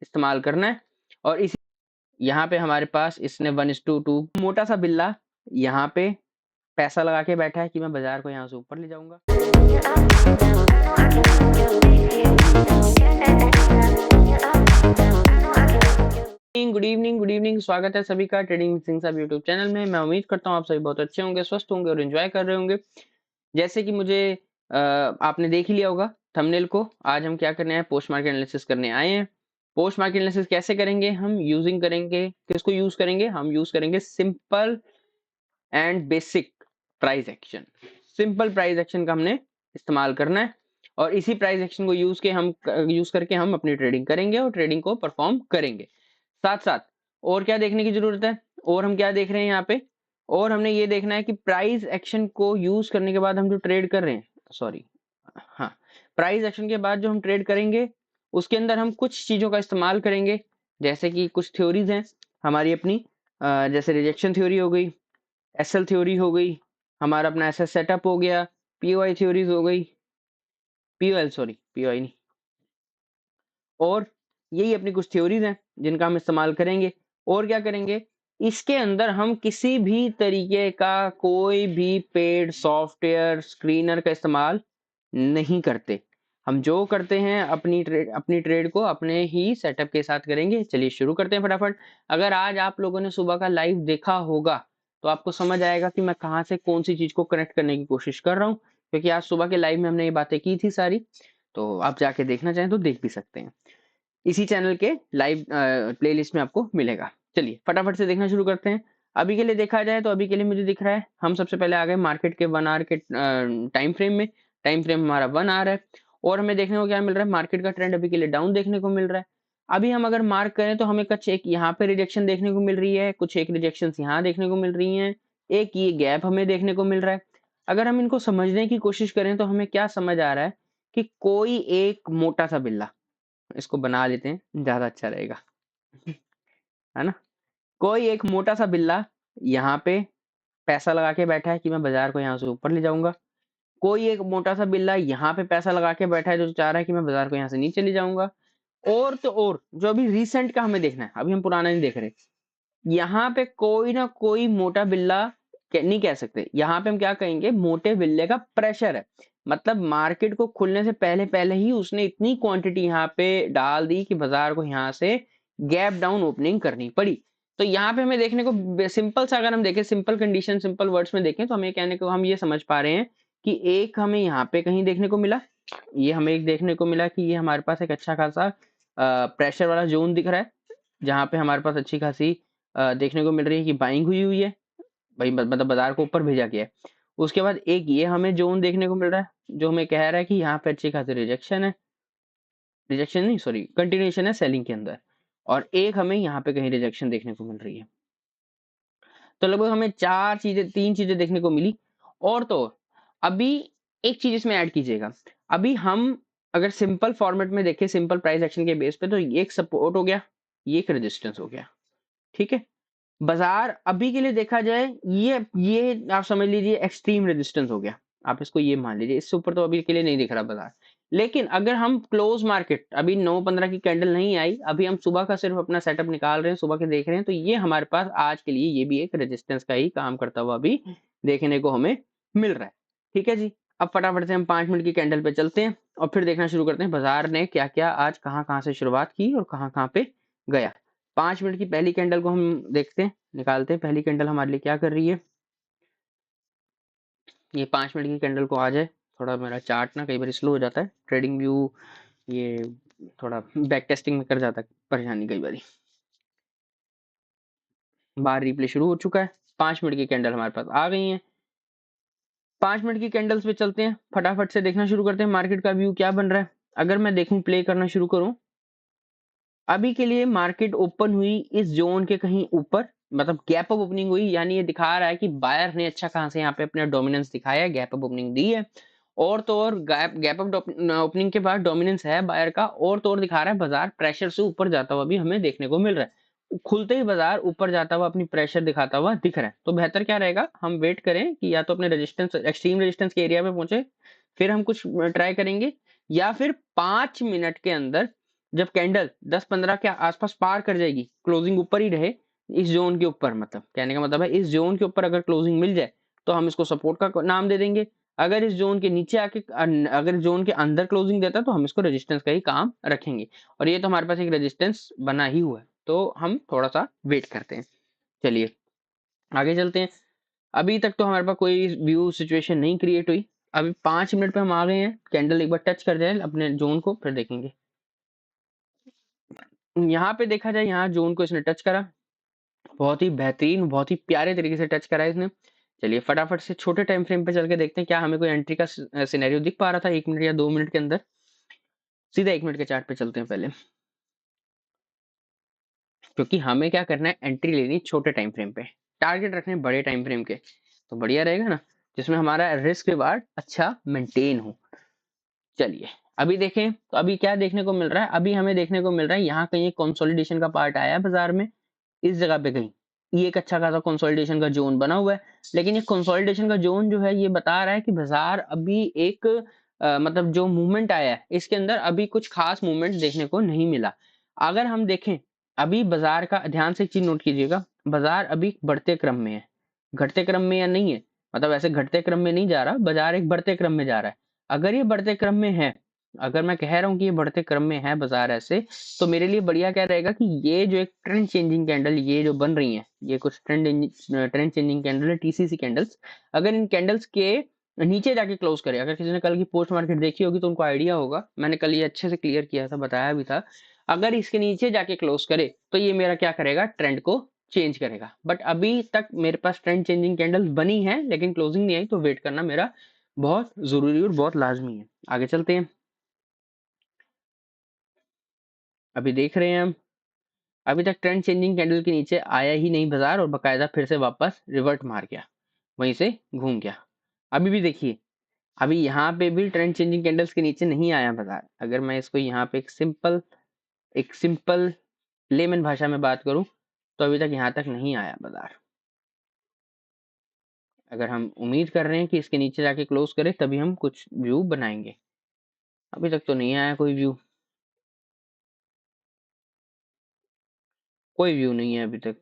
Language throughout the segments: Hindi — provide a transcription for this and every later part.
इस्तेमाल करना है। और इसी यहाँ पे हमारे पास इसने 1:2 मोटा सा बिल्ला यहाँ पे पैसा लगा के बैठा है कि मैं बाजार को यहाँ से ऊपर ले जाऊंगा। गुड इवनिंग, स्वागत है सभी का ट्रेडिंग विद सिंह साहब यूट्यूब चैनल में। मैं उम्मीद करता हूँ आप सभी बहुत अच्छे होंगे, स्वस्थ होंगे और एंजॉय कर रहे होंगे। जैसे कि मुझे आपने देख ही लिया होगा थंबनेल को। आज हम क्या करने आए, पोस्ट मार्केट एनालिसिस करने आए हैं। पोस्ट मार्केट एनालिसिस कैसे करेंगे, हम यूजिंग करेंगे, किसको यूज करेंगे, हम यूज करेंगे simple and basic price action. Simple price action का हमने इस्तेमाल करना है और इसी प्राइस एक्शन को यूज करके हम अपनी ट्रेडिंग करेंगे और ट्रेडिंग को परफॉर्म करेंगे। साथ साथ और क्या देखने की जरूरत है, और हम क्या देख रहे हैं यहाँ पे, और हमने ये देखना है कि प्राइस एक्शन को यूज करने के बाद हम जो ट्रेड कर रहे हैं, प्राइस एक्शन के बाद जो हम ट्रेड करेंगे उसके अंदर हम कुछ चीजों का इस्तेमाल करेंगे। जैसे कि कुछ थ्योरीज हैं हमारी अपनी, जैसे रिजेक्शन थ्योरी हो गई, एसएल थ्योरी हो गई, हमारा अपना एसएस सेटअप हो गया, पीओआई थ्योरीज हो गई, पीओआई नहीं, और यही अपनी कुछ थ्योरीज हैं जिनका हम इस्तेमाल करेंगे। और क्या करेंगे, इसके अंदर हम किसी भी तरीके का कोई भी पेड सॉफ्टवेयर स्क्रीनर का इस्तेमाल नहीं करते। हम जो करते हैं अपनी ट्रेड को अपने ही सेटअप के साथ करेंगे। चलिए शुरू करते हैं फटाफट। अगर आज आप लोगों ने सुबह का लाइव देखा होगा तो आपको समझ आएगा कि मैं कहाँ से कौन सी चीज को कनेक्ट करने की कोशिश कर रहा हूँ, क्योंकि आज सुबह के लाइव में हमने ये बातें की थी सारी। तो आप जाके देखना चाहें तो देख भी सकते हैं, इसी चैनल के लाइव प्लेलिस्ट में आपको मिलेगा। चलिए फटाफट से देखना शुरू करते हैं। अभी के लिए देखा जाए तो अभी के लिए मुझे दिख रहा है, हम सबसे पहले आ गए मार्केट के 1 आवर के टाइम फ्रेम में। टाइम फ्रेम हमारा 1 आवर है और हमें देखने को क्या मिल रहा है, मार्केट का ट्रेंड अभी के लिए डाउन देखने को मिल रहा है। अभी हम अगर मार्क करें तो हमें कुछ एक यहाँ पे रिजेक्शन देखने को मिल रही है, कुछ एक रिजेक्शन यहाँ देखने को मिल रही है, एक ये गैप हमें देखने को मिल रहा है। अगर हम इनको समझने की कोशिश करें तो हमें क्या समझ आ रहा है कि कोई एक मोटा सा बिल्ला, इसको बना लेते हैं ज्यादा अच्छा रहेगा, है ना। कोई एक मोटा सा बिल्ला यहाँ पे पैसा लगा के बैठा है कि मैं बाजार को यहाँ से ऊपर ले जाऊंगा। कोई एक मोटा सा बिल्ला यहाँ पे पैसा लगा के बैठा है जो चाह रहा है कि मैं बाजार को यहाँ से नीचे ले जाऊंगा। और तो और जो अभी रिसेंट का हमें देखना है, अभी हम पुराना नहीं देख रहे, यहाँ पे कोई ना कोई मोटा बिल्ला नहीं कह सकते, यहाँ पे हम क्या कहेंगे, मोटे बिल्ले का प्रेशर है। मतलब मार्केट को खुलने से पहले पहले ही उसने इतनी क्वांटिटी यहाँ पे डाल दी कि बाजार को यहाँ से गैप डाउन ओपनिंग करनी पड़ी। तो यहाँ पे हमें देखने को सिंपल सा, अगर हम देखें सिंपल कंडीशन सिंपल वर्ड्स में देखें तो हमें कहने को हम ये समझ पा रहे हैं कि एक हमें यहाँ पे कहीं देखने को मिला, ये हमें एक देखने को मिला कि ये हमारे पास एक अच्छा खासा प्रेशर वाला जोन दिख रहा है, जहाँ पे हमारे पास अच्छी खासी देखने को मिल रही है कि बाइंग हुई हुई है भाई, मतलब बाजार को ऊपर भेजा गया है। उसके बाद एक ये हमें जोन देखने को मिल रहा है जो हमें कह रहा है कि यहाँ पे अच्छी खासी रिजेक्शन है, रिजेक्शन नहीं सॉरी कंटिन्यूएशन है सेलिंग के अंदर, और एक हमें यहाँ पे कहीं रिजेक्शन देखने को मिल रही है। तो लगभग हमें तीन चीजें देखने को मिली। और तो अभी एक चीज इसमें ऐड कीजिएगा, अभी हम अगर सिंपल फॉर्मेट में देखें सिंपल प्राइस एक्शन के बेस पे तो ये एक सपोर्ट हो गया, ये एक रेजिस्टेंस हो गया, ठीक है। बाजार अभी के लिए देखा जाए ये आप समझ लीजिए एक्सट्रीम रेजिस्टेंस हो गया, आप इसको ये मान लीजिए, इससे ऊपर तो अभी के लिए नहीं दिख रहा बाजार। लेकिन अगर हम क्लोज मार्केट, अभी 9:15 की कैंडल नहीं आई, अभी हम सुबह का सिर्फ अपना सेटअप निकाल रहे हैं, सुबह के देख रहे हैं, तो ये हमारे पास आज के लिए ये भी एक रेजिस्टेंस का ही काम करता हुआ भी देखने को हमें मिल रहा है। ठीक है जी, अब फटाफट से हम 5 मिनट की कैंडल पे चलते हैं और फिर देखना शुरू करते हैं बाजार ने क्या क्या आज कहाँ कहाँ से शुरुआत की और कहाँ कहाँ पे गया। 5 मिनट की पहली कैंडल को हम देखते हैं, निकालते हैं पहली कैंडल हमारे लिए क्या कर रही है। ये 5 मिनट की कैंडल को आ जाए, थोड़ा मेरा चार्ट ना कई बार स्लो हो जाता है, ट्रेडिंग व्यू ये थोड़ा बैक टेस्टिंग में कर जाता है परेशानी कई बार। बार रिप्ले शुरू हो चुका है, 5 मिनट की कैंडल हमारे पास आ गई है। 5 मिनट की कैंडल्स पे चलते हैं, फटाफट से देखना शुरू करते हैं मार्केट का व्यू क्या बन रहा है। अगर मैं देखूं प्ले करना शुरू करूं, अभी के लिए मार्केट ओपन हुई इस जोन के कहीं ऊपर, मतलब गैप अप ओपनिंग हुई, यानी ये दिखा रहा है कि बायर ने अच्छा खासा यहाँ पे अपना डोमिनेंस दिखाया है, गैप अप ओपनिंग दी है। और तो और गैप अप ओपनिंग के बाद डोमिनेंस है बायर का, और तो और दिखा रहा है बाजार प्रेशर से ऊपर जाता हुआ भी हमें देखने को मिल रहा है। खुलते ही बाजार ऊपर जाता हुआ अपनी प्रेशर दिखाता हुआ दिख रहा है। तो बेहतर क्या रहेगा, हम वेट करें कि या तो अपने रेजिस्टेंस एक्सट्रीम रेजिस्टेंस के एरिया पे पहुंचे, फिर हम कुछ ट्राई करेंगे, या फिर 5 मिनट के अंदर जब कैंडल 10-15 के आसपास पार कर जाएगी, क्लोजिंग ऊपर ही रहे इस जोन के ऊपर, मतलब कहने का मतलब है इस जोन के ऊपर अगर क्लोजिंग मिल जाए तो हम इसको सपोर्ट का नाम दे देंगे। अगर इस जोन के नीचे आके अगर जोन के अंदर क्लोजिंग देता है तो हम इसको रेजिस्टेंस का ही काम रखेंगे। और ये तो हमारे पास एक रेजिस्टेंस बना ही हुआ है, तो हम थोड़ा सा वेट करते हैं। चलिए आगे चलते हैं। अभी तक तो हमारे पास कोई व्यू सिचुएशन नहीं क्रिएट हुई। अभी 5 मिनट पे हम आ गए हैं, कैंडल एक बार टच कर जाए अपने जोन को फिर देखेंगे। यहाँ पे देखा जाए, यहाँ जोन को इसने टच करा, बहुत ही बेहतरीन, बहुत ही प्यारे तरीके से टच करा है इसने। चलिए फटाफट से छोटे टाइम फ्रेम पे चल के देखते हैं क्या हमें कोई एंट्री का सिनेरियो दिख पा रहा था 1 मिनट या 2 मिनट के अंदर। सीधा 1 मिनट के चार्ट पे चलते हैं पहले, क्योंकि हमें क्या करना है, एंट्री लेनी छोटे टाइम फ्रेम पे, टारगेट रखने बड़े टाइम फ्रेम के, तो बढ़िया रहेगा ना, जिसमें हमारा रिस्क रिवार्ड अच्छा मेंटेन हो। चलिए अभी देखें तो अभी क्या देखने को मिल रहा है, अभी हमें देखने को मिल रहा है यहाँ कहीं एक कंसोलिडेशन का पार्ट आया है बाजार में, इस जगह पे कहीं ये एक अच्छा खासा कंसोलिडेशन का जोन बना हुआ है। लेकिन ये कंसोलिडेशन का जोन जो है ये बता रहा है कि बाजार अभी एक मतलब जो मूवमेंट आया है इसके अंदर अभी कुछ खास मूवमेंट देखने को नहीं मिला। अगर हम देखें अभी बाजार का, ध्यान से एक चीज नोट कीजिएगा, बाजार अभी बढ़ते क्रम में है, घटते क्रम में या नहीं है, मतलब ऐसे घटते क्रम में नहीं जा रहा, बाजार एक बढ़ते क्रम में जा रहा है। अगर ये बढ़ते क्रम में है, अगर मैं कह रहा हूँ कि ये बढ़ते क्रम में है बाजार ऐसे, तो मेरे लिए बढ़िया क्या रहेगा कि ये जो एक ट्रेंड चेंजिंग कैंडल ये जो बन रही है, ये कुछ ट्रेंड चेंजिंग कैंडल है, टीसीसी कैंडल्स, अगर इन कैंडल्स के नीचे जाके क्लोज करे, अगर किसी ने कल की पोस्ट मार्केट देखी होगी तो उनको आइडिया होगा, मैंने कल ये अच्छे से क्लियर किया था, बताया भी था। अगर इसके नीचे जाके क्लोज करे तो ये मेरा क्या करेगा, ट्रेंड को चेंज करेगा। बट अभी तक मेरे पास ट्रेंड चेंजिंग कैंडल्स बनी है लेकिन क्लोजिंग नहीं आई, तो वेट करना मेरा बहुत जरूरी और बहुत लाजमी है। आगे चलते हैं। अभी देख रहे हैं हम, अभी तक ट्रेंड चेंजिंग कैंडल के नीचे आया ही नहीं बाजार, और बकायदा फिर से वापस रिवर्ट मार गया, वहीं से घूम गया। अभी भी देखिए, अभी यहाँ पे भी ट्रेंड चेंजिंग कैंडल्स के नीचे नहीं आया बाजार। अगर मैं इसको यहाँ पे एक सिंपल लेमन भाषा में बात करूं तो अभी तक यहाँ तक नहीं आया बाजार। अगर हम उम्मीद कर रहे हैं कि इसके नीचे जाके क्लोज करे तभी हम कुछ व्यू बनाएंगे, अभी तक तो नहीं आया कोई व्यू, कोई व्यू नहीं है अभी तक।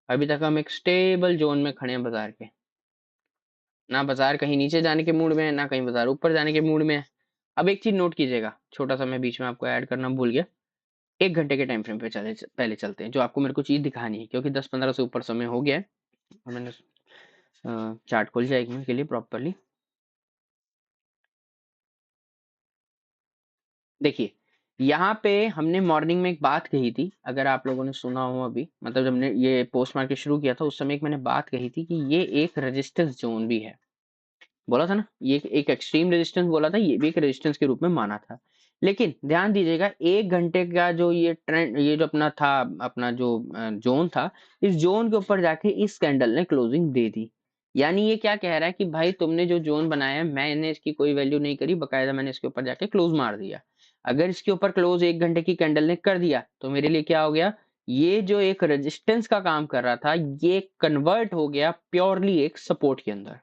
अभी तक हम एक स्टेबल जोन में खड़े हैं बाजार के, ना बाजार कहीं नीचे जाने के मूड में है ना कहीं बाजार ऊपर जाने के मूड में है। अब एक चीज नोट कीजिएगा, छोटा सा मैं बीच में आपको ऐड करना भूल गया, 1 घंटे के टाइम फ्रेम पे पहले चलते हैं, जो आपको मेरे को चीज दिखानी है, क्योंकि 10-15 से ऊपर समय हो गया है और मैंने चार्ट खोल जाए 1 मिनट के लिए प्रॉपरली। देखिए यहाँ पे हमने मॉर्निंग में एक बात कही थी, अगर आप लोगों ने सुना हो अभी, मतलब जब हमने ये पोस्ट मार्केट शुरू किया था उस समय एक मैंने बात कही थी कि ये एक रेजिस्टेंस जोन भी है, बोला था ना, ये एक एक्सट्रीम रेजिस्टेंस बोला था, ये भी एक रेजिस्टेंस के रूप में माना था। लेकिन ध्यान दीजिएगा 1 घंटे का जो ये ट्रेंड, ये जो अपना था, अपना जो जोन था, इस जोन के ऊपर जाके इस कैंडल ने क्लोजिंग दे दी। यानी ये क्या कह रहा है कि भाई तुमने जो जोन बनाया है मैंने इसकी कोई वैल्यू नहीं करी, बकायदा मैंने इसके ऊपर जाके क्लोज मार दिया। अगर इसके ऊपर क्लोज 1 घंटे की कैंडल ने कर दिया तो मेरे लिए क्या हो गया, ये जो एक रेजिस्टेंस का काम कर रहा था ये कन्वर्ट हो गया प्योरली एक सपोर्ट के अंदर।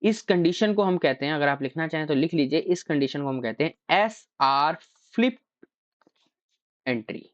इस कंडीशन को हम कहते हैं, अगर आप लिखना चाहें तो लिख लीजिए, इस कंडीशन को हम कहते हैं एस आर फ्लिप एंट्री,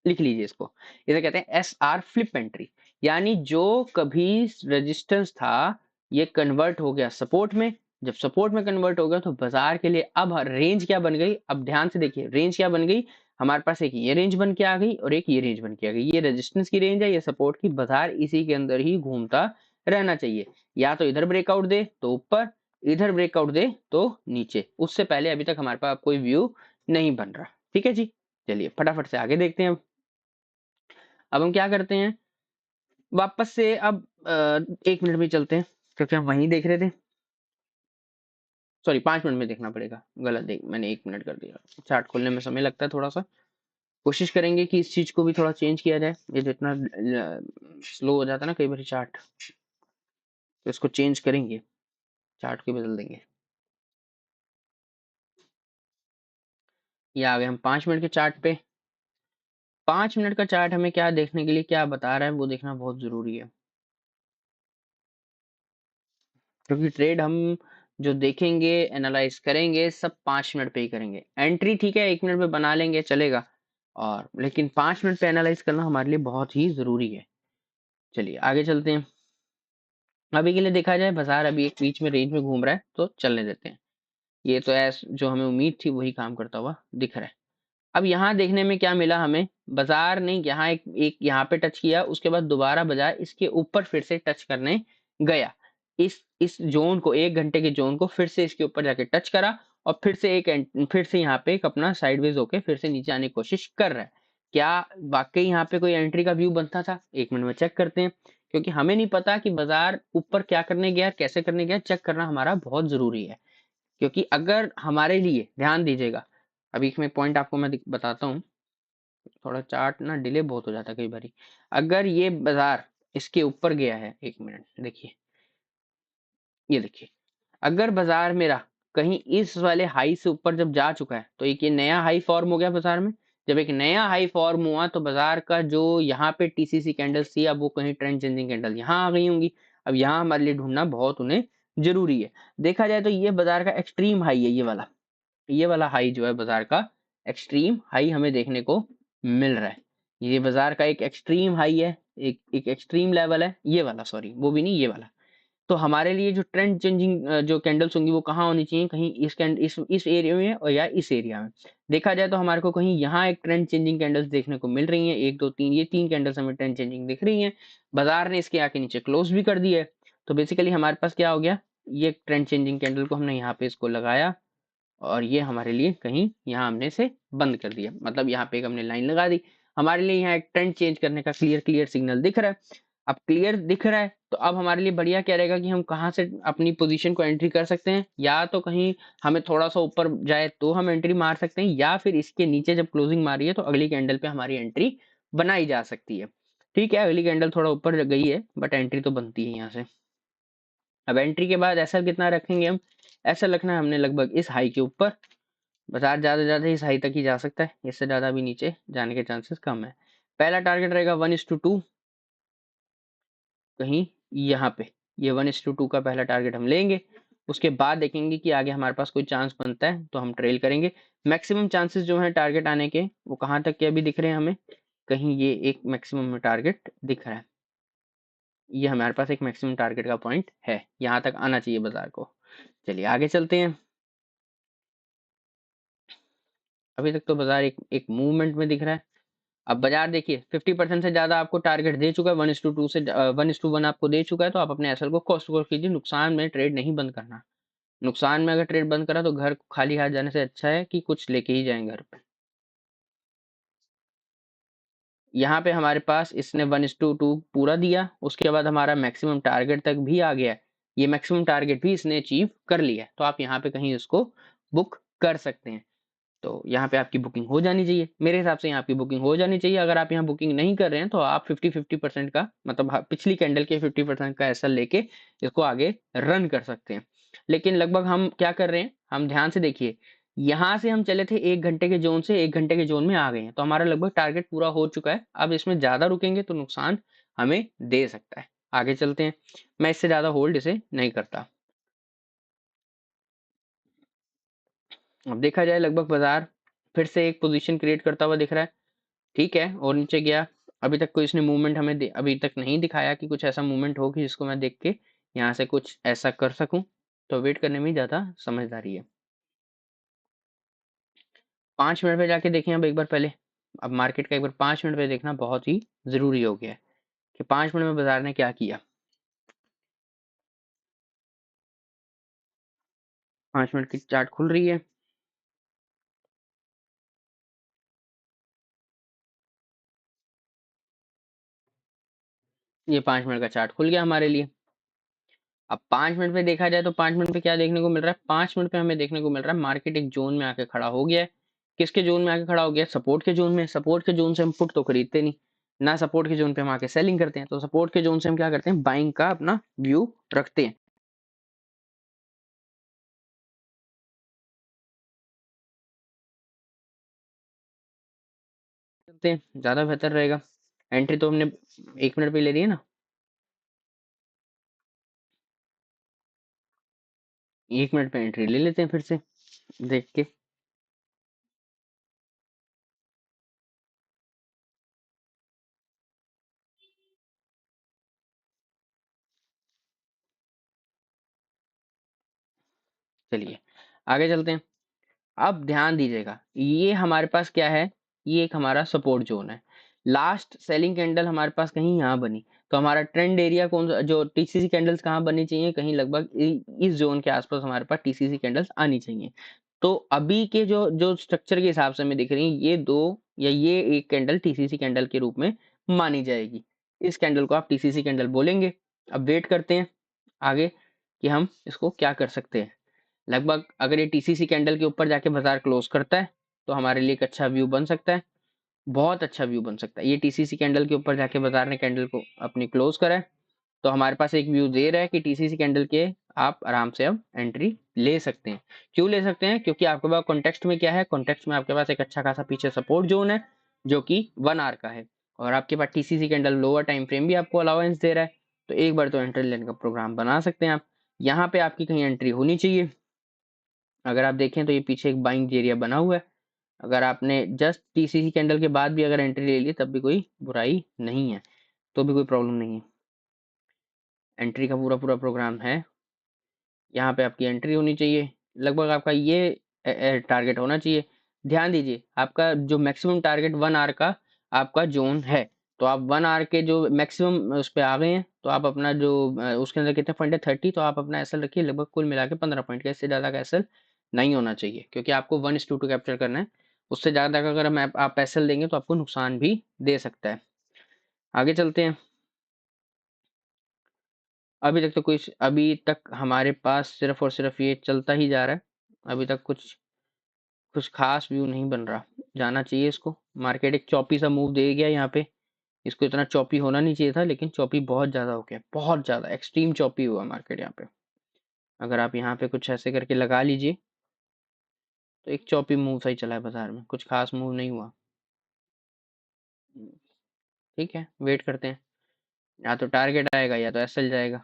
लिख लीजिए इसको, इसे कहते हैं एस आर फ्लिप एंट्री। यानी जो कभी रेजिस्टेंस था ये कन्वर्ट हो गया सपोर्ट में, जब सपोर्ट में कन्वर्ट हो गया तो बाजार के लिए अब रेंज क्या बन गई, अब ध्यान से देखिए रेंज क्या बन गई, हमारे पास एक ये रेंज बन के आ गई और एक ये रेंज बन के आ गई, ये रेजिस्टेंस की रेंज है, ये सपोर्ट की, बाजार इसी के अंदर ही घूमता रहना चाहिए, या तो इधर ब्रेकआउट दे तो ऊपर, इधर ब्रेकआउट दे तो नीचे, उससे पहले अभी तक हमारे पास कोई व्यू नहीं बन रहा। ठीक है जी, चलिए फटाफट से आगे देखते हैं। अब हम क्या करते हैं, वापस से अब 1 मिनट में चलते हैं, क्योंकि हम वहीं देख रहे थे, सॉरी 5 मिनट में देखना पड़ेगा, गलत देख मैंने 1 मिनट कर दिया, चार्ट खोलने में समय लगता है थोड़ा सा, कोशिश करेंगे कि इस चीज को भी थोड़ा चेंज किया जाए, ये जो इतना स्लो हो जाता है ना कई बार चार्ट, तो इसको चेंज करेंगे, चार्ट को बदल देंगे। ये आ गए हम 5 मिनट के चार्ट पे। 5 मिनट का चार्ट हमें क्या देखने के लिए क्या बता रहा है वो देखना बहुत जरूरी है, क्योंकि ट्रेड हम जो देखेंगे, एनालाइज करेंगे, सब 5 मिनट पे ही करेंगे। एंट्री ठीक है 1 मिनट में बना लेंगे चलेगा, और लेकिन 5 मिनट पे एनालाइज करना हमारे लिए बहुत ही ज़रूरी है। चलिए आगे चलते हैं। अभी के लिए देखा जाए बाजार अभी एक बीच में रेंज में घूम रहा है, तो चलने देते हैं। ये तो ऐस जो हमें उम्मीद थी वही काम करता हुआ दिख रहा है। अब यहाँ देखने में क्या मिला हमें, बाजार ने यहाँ एक एक यहाँ पे टच किया, उसके बाद दोबारा बाजार इसके ऊपर फिर से टच करने गया। इस जोन को, 1 घंटे के जोन को फिर से इसके ऊपर जाके टच करा, और फिर से यहाँ पे एक अपना साइडवेज होके फिर से नीचे आने की कोशिश कर रहा है। क्या वाकई यहाँ पे कोई एंट्री का व्यू बनता था? 1 मिनट में चेक करते हैं, क्योंकि हमें नहीं पता कि बाजार ऊपर क्या करने गया, कैसे करने गया, चेक करना हमारा बहुत जरूरी है। क्योंकि अगर हमारे लिए, ध्यान दीजिएगा, अभी इसमें पॉइंट आपको मैं बताता हूँ, थोड़ा चार्ट ना डिले बहुत हो जाता है कई बारी। अगर ये बाजार इसके ऊपर गया है, 1 मिनट देखिए, ये देखिए, अगर बाजार मेरा कहीं इस वाले हाई से ऊपर जब जा चुका है, तो एक ये नया हाई फॉर्म हो गया बाजार में। जब एक नया हाई फॉर्म हुआ तो बाजार का जो यहाँ पे टीसीसी कैंडल्स थी, अब वो कहीं ट्रेंड चेंजिंग कैंडल यहाँ आ गई होंगी। अब यहाँ हमारे लिए ढूंढना बहुत उन्हें जरूरी है। देखा जाए तो ये बाजार का एक्सट्रीम हाई है, ये वाला हाई जो है बाजार का एक्सट्रीम हाई हमें देखने को मिल रहा है। ये बाजार का एक एक्सट्रीम हाई है, एक एक्सट्रीम लेवल है, ये वाला, सॉरी वो भी नहीं, ये वाला। तो हमारे लिए जो ट्रेंड चेंजिंग जो कैंडल्स होंगी वो कहाँ होनी चाहिए, कहीं इस एरिया में और या इस एरिया में। देखा जाए तो हमारे को कहीं यहाँ एक ट्रेंड चेंजिंग कैंडल्स देखने को मिल रही हैं, 1 2 3, ये 3 कैंडल्स हमें ट्रेंड चेंजिंग दिख रही हैं। बाजार ने इसके आके नीचे क्लोज भी कर दिया है। तो बेसिकली हमारे पास क्या हो गया, ये ट्रेंड चेंजिंग कैंडल को हमने यहाँ पे इसको लगाया, और ये हमारे लिए कहीं यहाँ हमने से बंद कर दिया, मतलब यहाँ पे एक हमने लाइन लगा दी। हमारे लिए यहाँ एक ट्रेंड चेंज करने का क्लियर सिग्नल दिख रहा है। अब क्लियर दिख रहा है तो अब हमारे लिए बढ़िया क्या रहेगा कि हम कहाँ से अपनी पोजीशन को एंट्री कर सकते हैं। या तो कहीं हमें थोड़ा सा ऊपर जाए तो हम एंट्री मार सकते हैं, या फिर इसके नीचे जब क्लोजिंग मारी है तो अगली कैंडल पे हमारी एंट्री बनाई जा सकती है। ठीक है, अगली कैंडल थोड़ा ऊपर गई है बट एंट्री तो बनती है यहाँ से। अब एंट्री के बाद ऐसा कितना रखेंगे हम, ऐसा रखना है हमने लगभग इस हाई के ऊपर। बाजार ज्यादा से ज्यादा इस हाई तक ही जा सकता है, इससे ज्यादा भी नीचे जाने के चांसेस कम है। पहला टारगेट रहेगा 1:2, कहीं यहाँ पे ये 1:2 का पहला टारगेट हम लेंगे। उसके बाद देखेंगे कि आगे हमारे पास कोई चांस बनता है तो हम ट्रेल करेंगे। मैक्सिमम चांसेस जो है टारगेट आने के वो कहाँ तक के अभी दिख रहे हैं हमें, कहीं ये एक मैक्सिमम टारगेट दिख रहा है। ये हमारे पास एक मैक्सिमम टारगेट का पॉइंट है, यहाँ तक आना चाहिए बाजार को। चलिए आगे चलते हैं। अभी तक तो बाजार एक एक मूवमेंट में दिख रहा है। अब बाजार देखिए 50% से ज्यादा आपको टारगेट दे चुका है, 1:2 से 1:1 आपको दे चुका है, तो आप अपने एसएल को कॉस्ट टू कॉस्ट कीजिए। नुकसान में ट्रेड नहीं बंद करना। नुकसान में अगर ट्रेड बंद करा तो घर खाली हाथ जाने से अच्छा है कि कुछ लेके ही जाएं घर पे। यहाँ पे हमारे पास इसने 1:2 पूरा दिया, उसके बाद हमारा मैक्सिमम टारगेट तक भी आ गया है। ये मैक्सिमम टारगेट भी इसने अचीव कर लिया है, तो आप यहाँ पे कहीं इसको बुक कर सकते हैं। तो यहाँ पे आपकी बुकिंग हो जानी चाहिए, मेरे हिसाब से यहाँ आपकी बुकिंग हो जानी चाहिए। अगर आप यहाँ बुकिंग नहीं कर रहे हैं तो आप 50-50% का, मतलब पिछली कैंडल के 50% का ऐसा लेके इसको आगे रन कर सकते हैं। लेकिन लगभग हम क्या कर रहे हैं, हम ध्यान से देखिए, यहाँ से हम चले थे 1 घंटे के जोन से 1 घंटे के जोन में आ गए हैं, तो हमारा लगभग टारगेट पूरा हो चुका है। अब इसमें ज्यादा रुकेंगे तो नुकसान हमें दे सकता है। आगे चलते हैं, मैं इससे ज्यादा होल्ड इसे नहीं करता। अब देखा जाए लगभग बाजार फिर से एक पोजीशन क्रिएट करता हुआ दिख रहा है। ठीक है, और नीचे गया। अभी तक कोई इसने मूवमेंट हमें अभी तक नहीं दिखाया कि कुछ ऐसा मूवमेंट हो कि जिसको मैं देख के यहाँ से कुछ ऐसा कर सकूं, तो वेट करने में ज़्यादा समझदारी है। 5 मिनट पे जाके देखें अब एक बार पहले। अब मार्केट का एक बार 5 मिनट पे देखना बहुत ही ज़रूरी हो गया है कि 5 मिनट में बाजार ने क्या किया। 5 मिनट की चार्ट खुल रही है। ये 5 मिनट का चार्ट खुल गया हमारे लिए। अब 5 मिनट पे देखा जाए तो 5 मिनट पे क्या देखने को मिल रहा है, 5 मिनट पे हमें देखने को मिल रहा है मार्केट एक जोन में आके खड़ा हो गया है। किसके जोन में आके खड़ा हो गया, सपोर्ट के जोन में। सपोर्ट के जोन से हम पुट तो खरीदते नहीं ना, सपोर्ट के जोन पे हम आके सेलिंग करते हैं। तो सपोर्ट के जोन से हम क्या करते हैं, बाइंग का अपना व्यू रखते हैं, ज्यादा बेहतर रहेगा। एंट्री तो हमने 1 मिनट पे ले ली है ना। 1 मिनट पे एंट्री ले लेते हैं फिर से देख के। चलिए आगे चलते हैं। अब ध्यान दीजिएगा, ये हमारे पास क्या है, ये एक हमारा सपोर्ट जोन है। लास्ट सेलिंग कैंडल हमारे पास कहीं यहाँ बनी, तो हमारा ट्रेंड एरिया कौन सा, जो टीसीसी कैंडल्स कहाँ बननी चाहिए, कहीं लगभग इस जोन के आसपास हमारे पास टीसीसी कैंडल्स आनी चाहिए। तो अभी के जो जो स्ट्रक्चर के हिसाब से हमें दिख रही है, ये दो या ये एक कैंडल टीसीसी कैंडल के रूप में मानी जाएगी। इस कैंडल को आप टीसीसी कैंडल बोलेंगे। अब वेट करते हैं आगे कि हम इसको क्या कर सकते हैं। लगभग अगर ये टीसीसी कैंडल के ऊपर जाके बाजार क्लोज करता है तो हमारे लिए एक अच्छा व्यू बन सकता है, बहुत अच्छा व्यू बन सकता है। ये टीसीसी कैंडल के ऊपर जाके बाजार ने कैंडल को अपनी क्लोज करा है, तो हमारे पास एक व्यू दे रहा है कि टीसीसी कैंडल के आप आराम से अब एंट्री ले सकते हैं। क्यों ले सकते हैं? क्योंकि आपके पास कॉन्टेक्स्ट में क्या है, कॉन्टेक्स्ट में आपके पास एक अच्छा खासा पीछे सपोर्ट जोन है जो कि 1 आवर का है, और आपके पास TCC candle lower time frame भी आपको अलाउंस दे रहा है। तो एक बार तो एंट्री लेने का प्रोग्राम बना सकते हैं आप। यहाँ पे आपकी कहीं एंट्री होनी चाहिए। अगर आप देखें तो ये पीछे एक बाइंग एरिया बना हुआ है। अगर आपने जस्ट टीसीसी कैंडल के बाद भी अगर एंट्री ले ली तब भी कोई बुराई नहीं है, तो भी कोई प्रॉब्लम नहीं है। एंट्री का पूरा पूरा प्रोग्राम है। यहाँ पे आपकी एंट्री होनी चाहिए, लगभग आपका ये टारगेट होना चाहिए। ध्यान दीजिए, आपका जो मैक्सिमम टारगेट 1 आवर का आपका जोन है, तो आप 1 आवर के जो मैक्सिमम उस पे आ गए हैं, तो आप अपना जो उसके अंदर कितने पॉइंट है 30, तो आप अपना एसएल रखिए लगभग कुल मिला के 15 पॉइंट का, इससे ज़्यादा का एसएल नहीं होना चाहिए, क्योंकि आपको 1:2 कैप्चर करना है। उससे ज़्यादा का अगर हम आप एसएल देंगे तो आपको नुकसान भी दे सकता है। आगे चलते हैं। अभी तक हमारे पास सिर्फ और सिर्फ ये चलता ही जा रहा है। अभी तक कुछ कुछ खास व्यू नहीं बन रहा, जाना चाहिए इसको। मार्केट एक चौपी सा मूव दे गया यहाँ पे, इसको इतना चौपी होना नहीं चाहिए था, लेकिन चौपी बहुत ज़्यादा हो गया, बहुत ज़्यादा एक्सट्रीम चौपी हुआ मार्केट यहाँ पे। अगर आप यहाँ पे कुछ ऐसे करके लगा लीजिए तो एक चौपी मूव सही चला है बाजार में, कुछ खास मूव नहीं हुआ। ठीक है, वेट करते हैं, या तो टारगेट आएगा या तो एसएल जाएगा।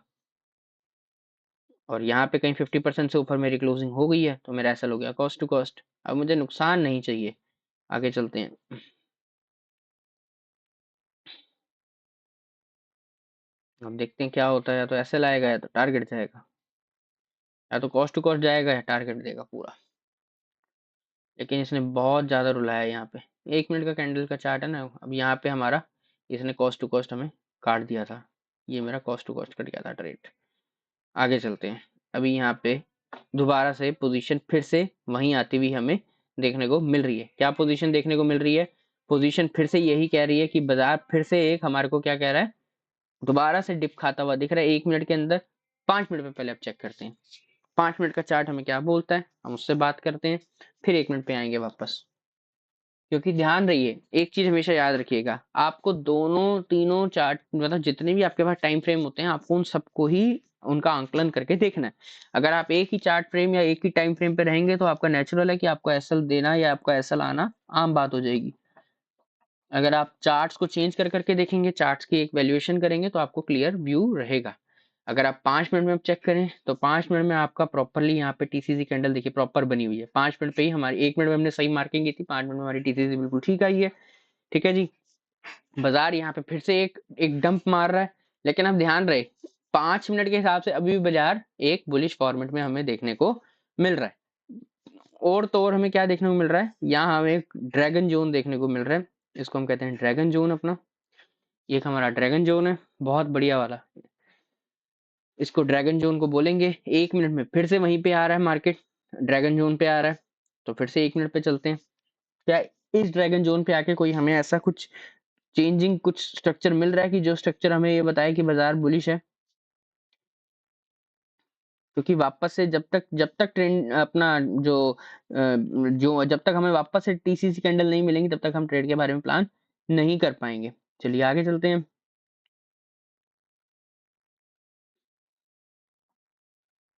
और यहाँ पे कहीं 50% से ऊपर मेरी क्लोजिंग हो गई है, तो मेरा एसएल हो गया कॉस्ट टू कॉस्ट। अब मुझे नुकसान नहीं चाहिए। आगे चलते हैं। अब देखते हैं क्या होता है, या तो एसएल आएगा या तो टारगेट जाएगा, या तो कॉस्ट टू कॉस्ट जाएगा या टारगेट देगा पूरा। लेकिन इसने बहुत ज़्यादा रुलाया है यहाँ पे। 1 मिनट का कैंडल का चार्ट है ना, अब यहाँ पे हमारा इसने कॉस्ट टू कॉस्ट हमें काट दिया था, ये मेरा कॉस्ट टू कॉस्ट कट गया था ट्रेड। आगे चलते हैं। अभी यहाँ पे दोबारा से पोजीशन फिर से वहीं आती हुई हमें देखने को मिल रही है। क्या पोजीशन देखने को मिल रही है? पोजीशन फिर से यही कह रही है कि बाजार फिर से एक हमारे को क्या कह रहा है, दोबारा से डिप खाता हुआ दिख रहा है 1 मिनट के अंदर। 5 मिनट पे पहले आप चेक करते हैं, 5 मिनट का चार्ट हमें क्या बोलता है, हम उससे बात करते हैं, फिर 1 मिनट पे आएंगे वापस। क्योंकि ध्यान रहिए, एक चीज हमेशा याद रखिएगा, आपको दोनों तीनों चार्ट मतलब जितने भी आपके पास टाइम फ्रेम होते हैं, आपको उन सबको ही उनका आंकलन करके देखना है। अगर आप एक ही चार्ट फ्रेम या एक ही टाइम फ्रेम पे रहेंगे तो आपका नेचुरल है कि आपको एसएल देना या आपका एसएल आना आम बात हो जाएगी। अगर आप चार्ट्स को चेंज कर करके देखेंगे, चार्ट्स की एक वैल्यूएशन करेंगे, तो आपको क्लियर व्यू रहेगा। अगर आप 5 मिनट में चेक करें तो 5 मिनट में आपका प्रॉपरली यहाँ पे टीसीसी कैंडल देखिए प्रॉपर बनी हुई है। 5 मिनट पे ही हमारी, 1 मिनट में हमने सही मार्किंग की थी, 5 मिनट में हमारी टीसीसी बिल्कुल ठीक आई है। ठीक है जी। बाजार यहाँ पे फिर से एक एक डंप मार रहा है, लेकिन अब ध्यान रहे 5 मिनट के हिसाब से अभी भी बाजार एक बुलिश फॉर्मेट में हमें देखने को मिल रहा है। और तो और हमें क्या देखने को मिल रहा है, यहाँ हमें एक ड्रैगन जोन देखने को मिल रहा है। इसको हम कहते हैं ड्रैगन जोन अपना, ये एक हमारा ड्रैगन जोन है, बहुत बढ़िया वाला। इसको ड्रैगन जोन को बोलेंगे। 1 मिनट में फिर से वहीं पे आ रहा है मार्केट, ड्रैगन जोन पे आ रहा है। तो फिर से 1 मिनट पे चलते हैं, क्या इस ड्रैगन जोन पे आके कोई हमें ऐसा कुछ चेंजिंग कुछ स्ट्रक्चर मिल रहा है कि जो स्ट्रक्चर हमें ये बताए कि बाजार बुलिश है? क्योंकि वापस से जब तक ट्रेंड अपना जो जब तक हमें वापस से टीसीसी कैंडल नहीं मिलेंगी तब तक हम ट्रेड के बारे में प्लान नहीं कर पाएंगे। चलिए आगे चलते हैं।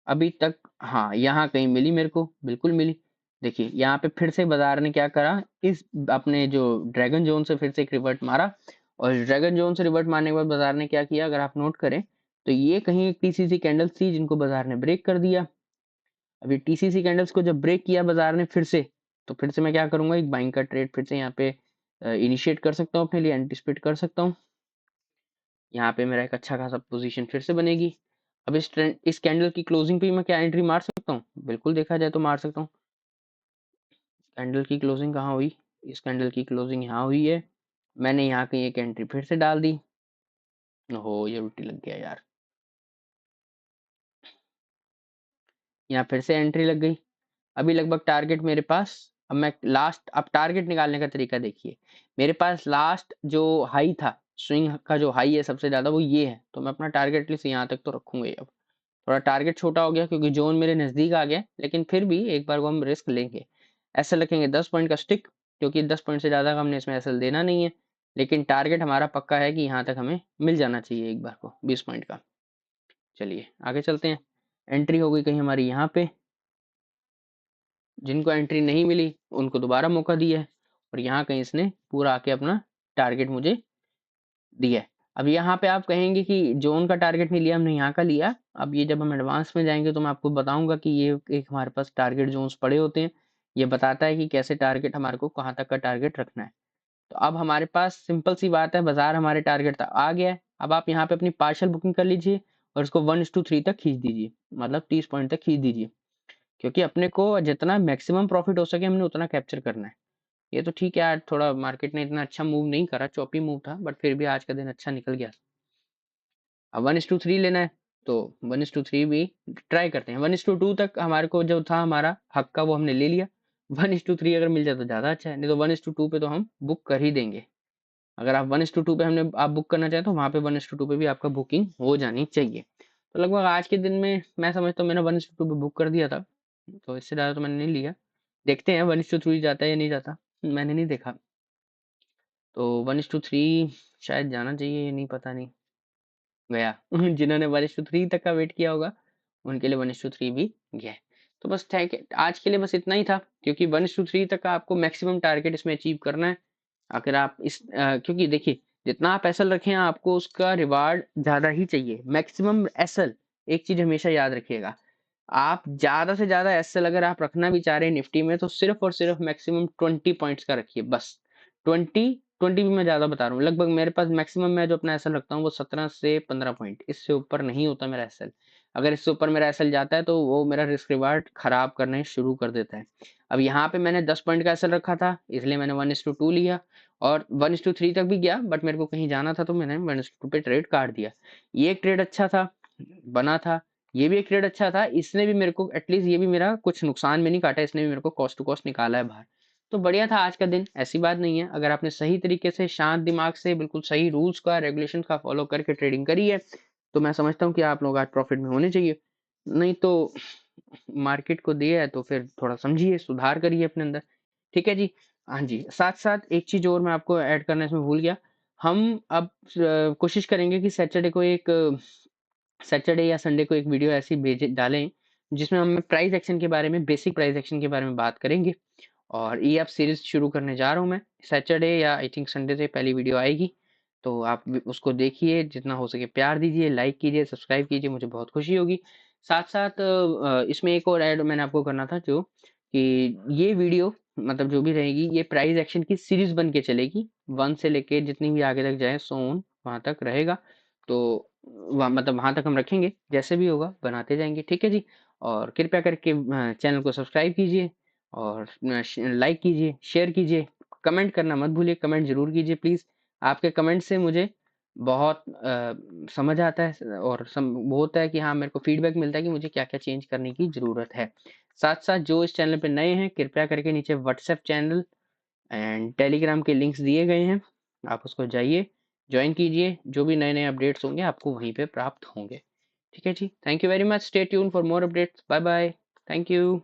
अभी तक हाँ, यहाँ कहीं मिली मेरे को, बिल्कुल मिली। देखिए यहाँ पे फिर से बाजार ने क्या करा, इस अपने जो ड्रैगन जोन से फिर से एक रिवर्ट मारा, और ड्रैगन जोन से रिवर्ट मारने के बाद बाजार ने क्या किया, अगर आप नोट करें तो ये कहीं एक टीसीसी कैंडल थी जिनको बाजार ने ब्रेक कर दिया। अभी टीसीसी कैंडल्स को जब ब्रेक किया बाजार ने फिर से, तो फिर से मैं क्या करूंगा, एक बाइंग का ट्रेड फिर से यहाँ पे इनिशिएट कर सकता हूँ अपने लिए, एंटिसिपेट कर सकता हूँ। यहाँ पे मेरा एक अच्छा खासा पोजीशन फिर से बनेगी। अब इस कैंडल की क्लोजिंग पे मैं क्या एंट्री मार सकता हूँ? बिल्कुल देखा जाए तो मार सकता हूँ। कैंडल की क्लोजिंग कहाँ हुई? इस कैंडल की क्लोजिंग यहाँ हुई है। मैंने यहाँ कहीं एक एंट्री फिर से डाल दी। हो, ये उल्टी लग गया यार। यहाँ फिर से एंट्री लग गई। अभी लगभग टारगेट मेरे पास, अब टारगेट निकालने का तरीका देखिए। मेरे पास लास्ट जो हाई था, स्विंग का जो हाई है सबसे ज्यादा, वो ये है। तो मैं अपना टारगेट एटलीस्ट यहाँ तक तो रखूंगा ही। अब थोड़ा टारगेट छोटा हो गया क्योंकि जोन मेरे नजदीक आ गया, लेकिन फिर भी एक बार को हम रिस्क लेंगे। एसएल रखेंगे 10 पॉइंट का स्टिक, क्योंकि 10 पॉइंट से ज्यादा का हमने इसमें एसएल देना नहीं है। लेकिन टारगेट हमारा पक्का है कि यहाँ तक हमें मिल जाना चाहिए एक बार को 20 पॉइंट का। चलिए आगे चलते हैं। एंट्री हो गई कहीं हमारी यहाँ पे। जिनको एंट्री नहीं मिली उनको दोबारा मौका दिया है, और यहाँ कहीं इसने पूरा आके अपना टारगेट मुझे दिया है। अब यहाँ पे आप कहेंगे कि जोन का टारगेट नहीं लिया, हमने यहाँ का लिया। अब ये जब हम एडवांस में जाएंगे तो मैं आपको बताऊंगा कि ये एक हमारे पास टारगेट जोन्स पड़े होते हैं। ये बताता है कि कैसे टारगेट हमारे को कहाँ तक का टारगेट रखना है। तो अब हमारे पास सिंपल सी बात है, बाजार हमारे टारगेट तक आ गया है। अब आप यहाँ पे अपनी पार्शियल बुकिंग कर लीजिए और इसको 1:3 तक खींच दीजिए, मतलब 30 पॉइंट तक खींच दीजिए, क्योंकि अपने को जितना मैक्सिमम प्रॉफिट हो सके हमने उतना कैप्चर करना है। ये तो ठीक है यार, थोड़ा मार्केट ने इतना अच्छा मूव नहीं करा, चॉपी मूव था, बट फिर भी आज का दिन अच्छा निकल गया। अब 1:3 लेना है तो 1:3 भी ट्राई करते हैं। 1:2 तक हमारे को जो था हमारा हक का वो हमने ले लिया। 1:3 अगर मिल जाए तो ज़्यादा अच्छा है, नहीं तो 1:2 पे तो हम बुक कर ही देंगे। अगर आप 1:2 पे हमने आप बुक करना चाहें तो वहाँ पे 1:2 पे भी आपका बुकिंग हो जानी चाहिए। तो लगभग आज के दिन में मैं समझता हूँ मैंने 1:2 पे बुक कर दिया था, तो इससे ज़्यादा तो मैंने नहीं लिया। देखते हैं 1:3 जाता है या नहीं जाता, मैंने नहीं देखा। तो 1:3 शायद जाना चाहिए या नहीं, पता नहीं। गया। जिन्होंने 1:3 तक का वेट किया होगा उनके लिए 1:3 भी गया है। तो बस थैंक आज के लिए बस इतना ही था, क्योंकि 1:3 तक का आपको मैक्सिमम टारगेट इसमें अचीव करना है। अगर आप क्योंकि देखिए जितना आप एसएल रखें आपको उसका रिवार्ड ज़्यादा ही चाहिए, मैक्सिमम एसएल। एक चीज़ हमेशा याद रखिएगा, आप ज़्यादा से ज़्यादा एसएल अगर आप रखना भी चाह रहे हैं निफ्टी में तो सिर्फ और सिर्फ मैक्सिमम 20 पॉइंट्स का रखिए बस। 20 20 भी मैं ज़्यादा बता रहा हूँ, लगभग मेरे पास मैक्सिमम मैं जो अपना एसएल रखता हूँ वो 17 से 15 पॉइंट, इससे ऊपर नहीं होता मेरा एसएल। अगर इससे ऊपर मेरा एसएल जाता है तो वो मेरा रिस्क रिवार्ड खराब करने शुरू कर देता है। अब यहाँ पे मैंने 10 पॉइंट का एसएल रखा था, इसलिए मैंने 1:2 लिया, और 1:3 तक भी गया, बट मेरे को कहीं जाना था तो मैंने 1:2 पे ट्रेड काट दिया। ये एक ट्रेड अच्छा था, बना था। ये भी एक ट्रेड अच्छा था, इसने भी मेरे को एटलीस्ट, ये भी मेरा कुछ नुकसान में नहीं काटा, इसने भी मेरे को कॉस्ट टू कॉस्ट निकाला है बाहर। तो बढ़िया था आज का दिन, ऐसी बात नहीं है। अगर आपने सही तरीके से शांत दिमाग से बिल्कुल सही रूल्स का रेगुलेशन का फॉलो करके ट्रेडिंग करी है तो मैं समझता हूँ कि आप लोग आज प्रॉफिट में होने चाहिए। नहीं तो मार्केट को दिया है तो फिर थोड़ा समझिए, सुधार करिए अपने अंदर। ठीक है जी। हाँ जी, साथ साथ एक चीज और मैं आपको ऐड करना इसमें भूल गया। हम अब कोशिश करेंगे कि सैटरडे या संडे को एक वीडियो ऐसी भेज डालें जिसमें हम प्राइस एक्शन के बारे में, बेसिक प्राइस एक्शन के बारे में बात करेंगे। और ये अब सीरीज शुरू करने जा रहा हूँ मैं, सैटरडे या आई थिंक संडे से पहली वीडियो आएगी। तो आप उसको देखिए, जितना हो सके प्यार दीजिए, लाइक कीजिए, सब्सक्राइब कीजिए, मुझे बहुत खुशी होगी। साथ साथ इसमें एक और ऐड मैंने आपको करना था, जो कि ये वीडियो मतलब जो भी रहेगी ये प्राइस एक्शन की सीरीज बन के चलेगी, 1 से लेके जितनी भी आगे तक जाए सोन वहां तक रहेगा। तो मतलब वहां तक हम रखेंगे, जैसे भी होगा बनाते जाएंगे। ठीक है जी। और कृपया करके चैनल को सब्सक्राइब कीजिए और लाइक कीजिए, शेयर कीजिए, कमेंट करना मत भूलिए, कमेंट जरूर कीजिए प्लीज़। आपके कमेंट से मुझे बहुत समझ आता है और वो होता है कि हाँ मेरे को फीडबैक मिलता है कि मुझे क्या क्या चेंज करने की ज़रूरत है। साथ साथ जो इस चैनल पे नए हैं कृपया करके नीचे व्हाट्सएप चैनल एंड टेलीग्राम के लिंक्स दिए गए हैं, आप उसको जाइए, ज्वाइन कीजिए, जो भी नए नए अपडेट्स होंगे आपको वहीं पे प्राप्त होंगे। ठीक है जी, thank you very much, stay tune for more updates, bye bye, thank you.